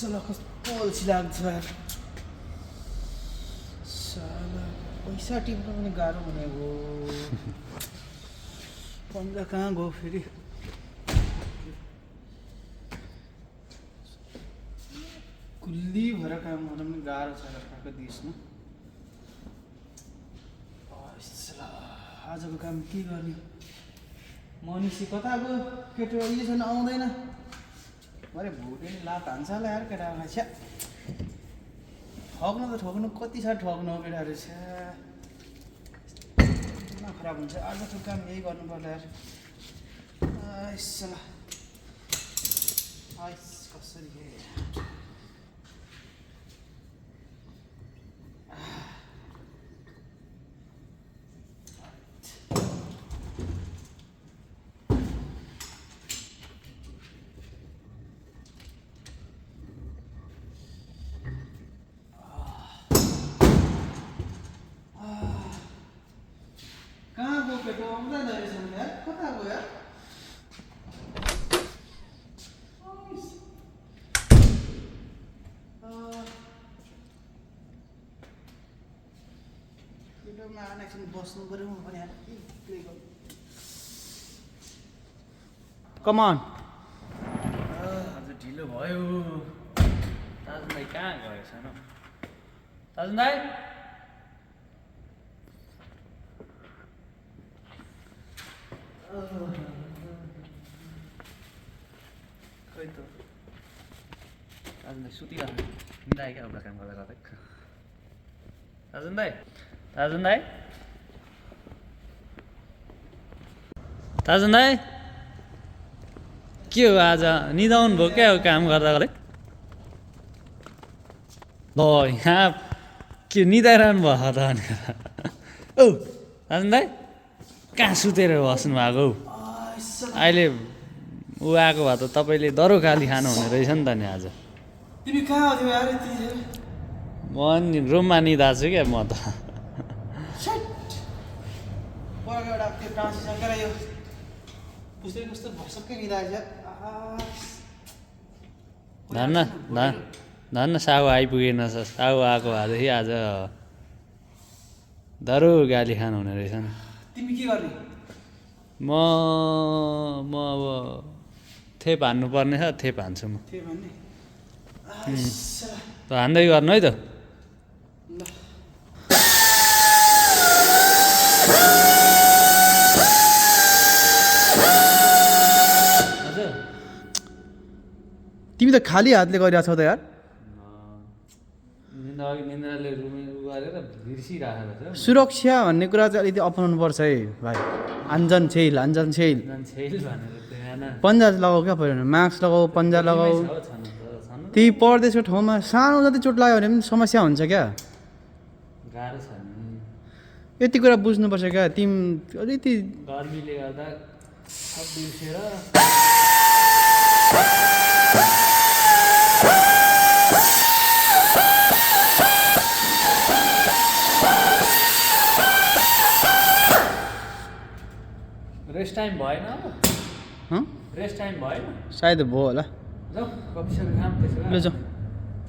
साला कस्तो अल्छी लाग्छ यार साला पैसा टिप्न पनि गाह्रो भनेको पन्जा कहाँ गयो फेरि कुल्ली भएर काम गर्न पनि गाह्रो छ काको देशमा आजको काम के गर्ने मनिसी कता गयो केटो अहिलेसम्म आउँदैन अरे भुटे नि लात हान्छ होला यार केटाहरूलाई छ्या ठग्नु त ठग्नु कति छ ठग्नु केटाहरू छ्या खराब हुन्छ आजको काम यही गर्नु पर्ला यार आइसला आइस कसरी कहाँ गयो केटो आउँदैन रहेछ यार कता गयो यार केटोमा आएपछि बस्नु पऱ्यो म पनि यार कमान आज ढिलो भयो दाजु दाइ कहाँ गयो सानो दाजु दाइ खै त दाजु दाइ सुतिरहेको निदा क्या एउटा काम गर्दा गर्दै दाजु दाइ दाजु दाइ दाजु दाइ के हो आज निदाउनु भयो क्या हो काम गर्दा गर्दै ल यहाँ के निदाइरहनु भएको त अनि औ दाजु दाइ कहाँ सुतेर बस्नु भएको हौ अहिले ऊ आएको भए त तपाईँले दह्रो गाली खानुहुने रहेछ नि त नि आज तिमी कहाँ आउँथ्यौ यार यतिखेर म नि रुममा निदाएको छु क्या म त परेको एउटा त्यो टाँसी सकेर यो पुस्तै कस्तो भसक्कै निदाएछ धन्न साहु आइपुगेन साहु आएको भएदेखि आज दह्रो गाली खानुहुने रहेछ नि तिमी के गर्ने म अब थेप हान्नुपर्ने छ थेप हान्छु म के भन्ने त हान्दै गर्नु है त तिमी त खाली हातले गरिरहेको छौ त यार निन्द्राले गरेर बिर्सिरहेको छ सुरक्षा भन्ने कुरा चाहिँ अलिकति अपनाउनु पर्छ है भाइ आन्जन छेल पन्जा लगाऊ क्या पऱ्यो भने मास्क लगाऊ पन्जा लगाऊ त्यही परदेशको ठाउँमा सानो जति चोट लाग्यो भने पनि समस्या हुन्छ क्या गाह्रो छ नि यति कुरा बुझ्नुपर्छ क्या तिमी अलिकति गर्मीले गर्दा सब बिर्सेर रेस्ट टाइम भएन रेस्ट टाइम भएन सायद भयो होला जाऊ कफिसहरू खाम त्यसो ल जाउँ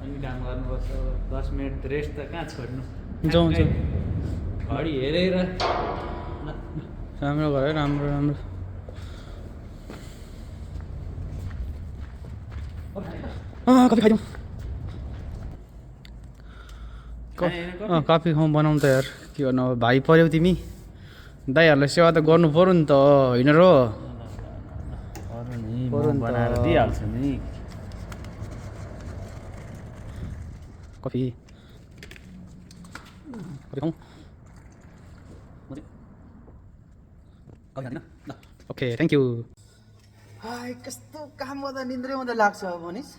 अनि काम गर्नुपर्छ 10 मिनट रेस्ट त कहाँ छोड्नु जाउँ घडी हेरेर राम्रो भयो राम्रो कफी खाइदिउँ कफी खाउँ बनाउँ त यार के गर्नु अब भाइ पऱ्यौ तिमी दाइहरूलाई सेवा त गर्नु पऱ्यो नि त होइन र बनाएर दिइहाल्छु नि कफी खाउँ ओके थ्याङ्क यू कस्तो काम गर्दा निन्द्रै मात्रै लाग्छ अब भनिस्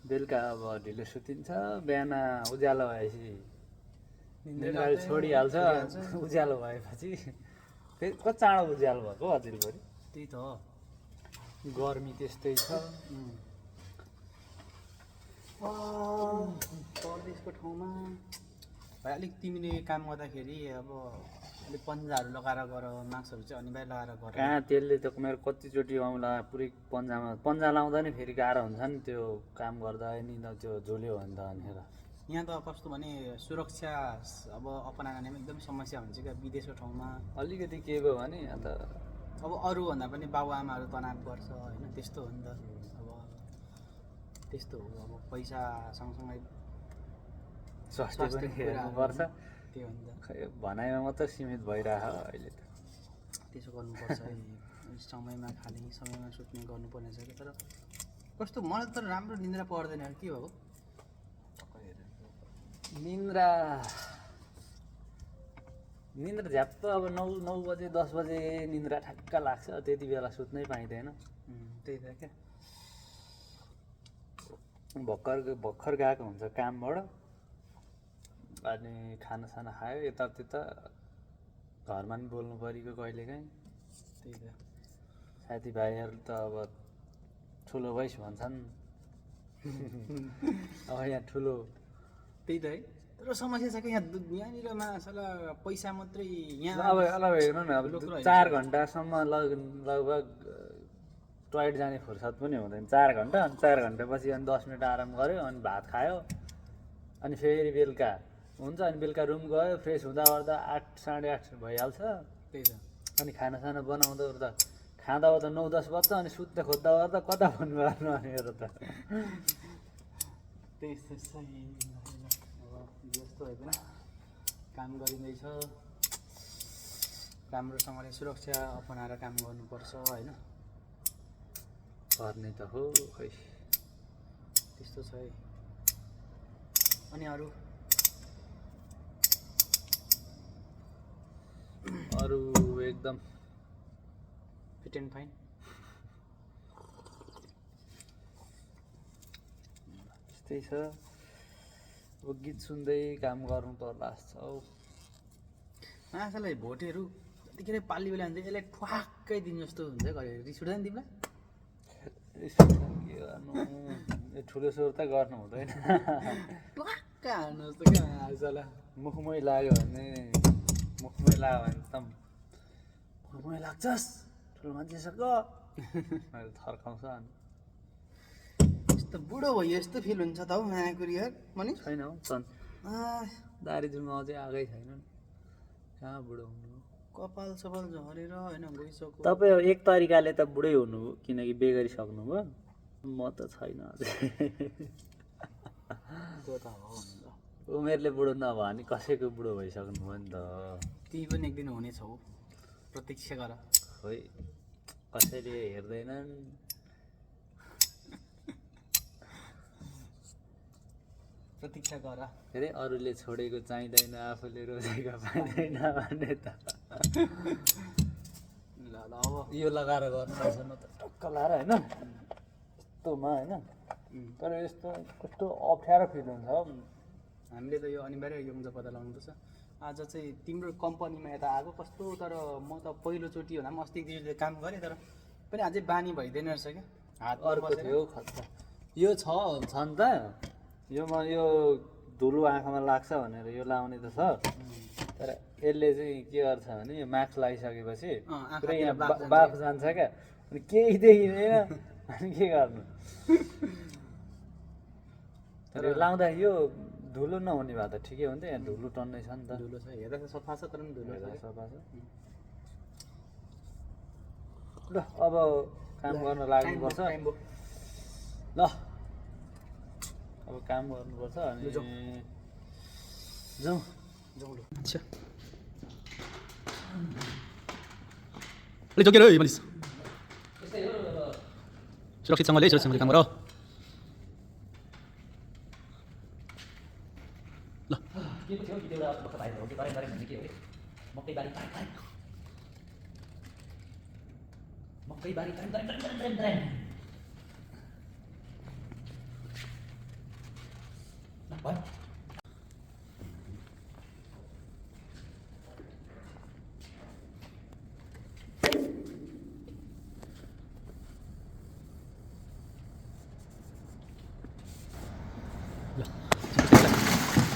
बेलुका अब ढिलो सुतिन्छ बिहान उज्यालो भएपछि निन्द्राले छोडिहाल्छ उज्यालो भएपछि फेरि कति चाँडो उज्यालो भएको अचेलभरि त्यही त गर्मी त्यस्तै छ परदेशको ठाउँमा भाइ अलिक तिमीले काम गर्दाखेरि अब अलिक पन्जाहरू लगाएर गर, मास्कहरू चाहिँ अनिवार्य लगाएर गर। कहाँ त्यसले त मेरो कतिचोटि औँला पुरै पन्जा लाउँदा नि फेरि गाह्रो हुन्छ नि त्यो काम गर्दा नि त्यो झोल्यो भने त भनेर। यहाँ त कस्तो भने सुरक्षा अब अपनाउनेमा एकदम समस्या हुन्छ क्या विदेशको ठाउँमा। अलिकति के भयो भने अन्त अब अरूभन्दा पनि बाबुआमाहरू तनाव गर्छ होइन, त्यस्तो हो नि त। अब त्यस्तो हो, अब पैसा सँगसँगै स्वास्थ्य पनि हेर्नुपर्छ। त्यो हो नि त। खै भनाइमा मात्रै सीमित भइरहेको अहिले त। त्यसो गर्नुपर्छ है, समयमा खाने समयमा सुत्ने गर्नुपर्ने छ कि। तर कस्तो मलाई त राम्रो निन्द्रा पर्दैन, के भएको? निन्द्रा झ्याप्प अब 9 बजे 10 बजे निन्द्रा ठ्याक्क लाग्छ, त्यति बेला सुत्नै पाइँदैन। त्यही त क्या। भर्खर गएको हुन्छ कामबाट, अनि खानासाना खायो, यतात्यता घरमा पनि बोल्नु परेको कहिलेकाहीँ। त्यही त। साथीभाइहरू त अब ठुलो भइस भन्छन्। अब यहाँ ठुलो त्यही त है। तर समस्या छ कि यहाँनिर मासला पैसा मात्रै यहाँ। अब हेर्नु न, अब 4 घन्टासम्म लगभग टोयलेट जाने फुर्सद पनि हुँदैन। 4 घन्टा, अनि 4 घन्टापछि अनि 10 मिनट आराम गऱ्यो, अनि भात खायो, अनि फेरि बेलुका हुन्छ, अनि बेलुका रुम गयो, फ्रेस हुँदा ओर्दा 8 साढे 8 भइहाल्छ। त्यही त। अनि खानासाना बनाउँदा ओर्दा खाँदा ओर्दा 9-10 बज्छ, अनि सुत्दा खोज्दा ओर्दा कता फोन गर्नु भनेर त। त्यस्तै छ अब जस्तो भए पनि काम गरिँदैछ, राम्रोसँगले सुरक्षा अपनाएर काम गर्नुपर्छ होइन। गर्ने त हो खै, त्यस्तो छ है। अनि अरू एकदम फिट एन्ड फाइन। त्यस्तै छ। अब गीत सुन्दै काम गर्नु पर्ला जस्तो छ हौ। माछालाई भोटेहरू त्यतिखेर पाली बेला हुन्छ, यसलाई ठ्वाक्कै दिनु जस्तो हुन्छ कहिले रिस उठ्दैन तिमीलाई? के गर्नु, ठुलो स्वर त गर्नु हुँदैन। ट्वाक्क हान्नु जस्तो क्या माछालाई। मुखमै लाग्यो भने एकदम मुखमै लाग्छस् ठुलो मान्छेसँग थर्काउँछ। अनि यस्तो बुढो भयो यस्तो फिल हुन्छ त हौ मायाकुरी यार मनी। छैन हौ छन्, दारी जुमा अझै आएकै छैन नि, कहाँ बुढो हुनु। कपाल सपाल झरेर होइन गइसक्यो। तपाईँ एक तरिकाले त बुढै हुनु, किनकि बे गरिसक्नु भयो, म त छैन अझै। त्यो त हो नि त। उमेरले बुढो नभयो भने कसैको बुढो भइसक्नु भयो नि त। तिमी पनि एक दिन हुनेछौ, प्रतीक्षा गर। खोइ कसैले हेर्दैनन्। प्रतीक्षा गर। के अरे अरूले छोडेको चाहिँदैन, आफूले रोजेको पाइँदैन भन्ने त। ल अब यो लगाएर गर्नुपर्छ न त, टक्क लाएर होइन यस्तोमा होइन। तर यस्तो कस्तो अप्ठ्यारो फिल हुन्छ हौ। हामीले त यो अनिवार्य योङ पत्ता लगाउनुपर्छ। आज चाहिँ तिम्रो कम्पनीमा यता आएको कस्तो, तर म त पहिलोचोटि होला पनि अस्ति एकचोटि काम गरेँ, तर पनि अझै बानी भइदिएन रहेछ क्या। हात अर्को थियो खतरा। यो छन् त, यो धुलो आँखामा लाग्छ भनेर यो लाउने त छ, तर यसले चाहिँ के गर्छ भने यो मास्क लगाइसकेपछि पुरै यहाँ बाफ जान्छ क्या, अनि केही देखिँदैन। अनि के गर्नु, तर लाउँदा यो धुलो नहुने भए त ठिकै हुन्थ्यो। यहाँ धुलो टन्नै छ नि त। धुलो छ, हेर्दा त सफा छ, तर पनि धुलो छ। सफा छ। ल अब काम गर्न लाग्नुपर्छ। ल अब काम गर्नुपर्छ, अनि जाउँ। अच्छा अलिक जोगिएर है मनिष, सुरक्षितसँगले काम गर। ल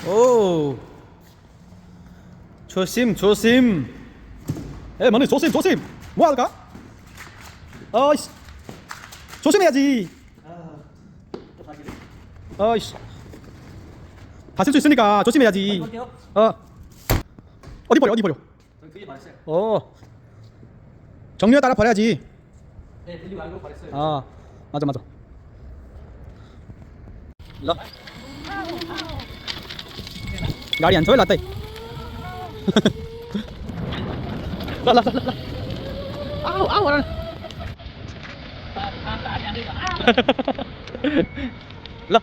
오 조심 조심 만우 조심 뭐 할까? 어이씨 조심해야지. 어이씨 다칠 수 있으니까 조심해야지. 어디 버려 그게 맞았어요. 정류에 따라 버려야지. 네, 들리고 알고 버렸어요. 맞아 라 गाड़ी हान्छ है लात्तै ल आऊ ल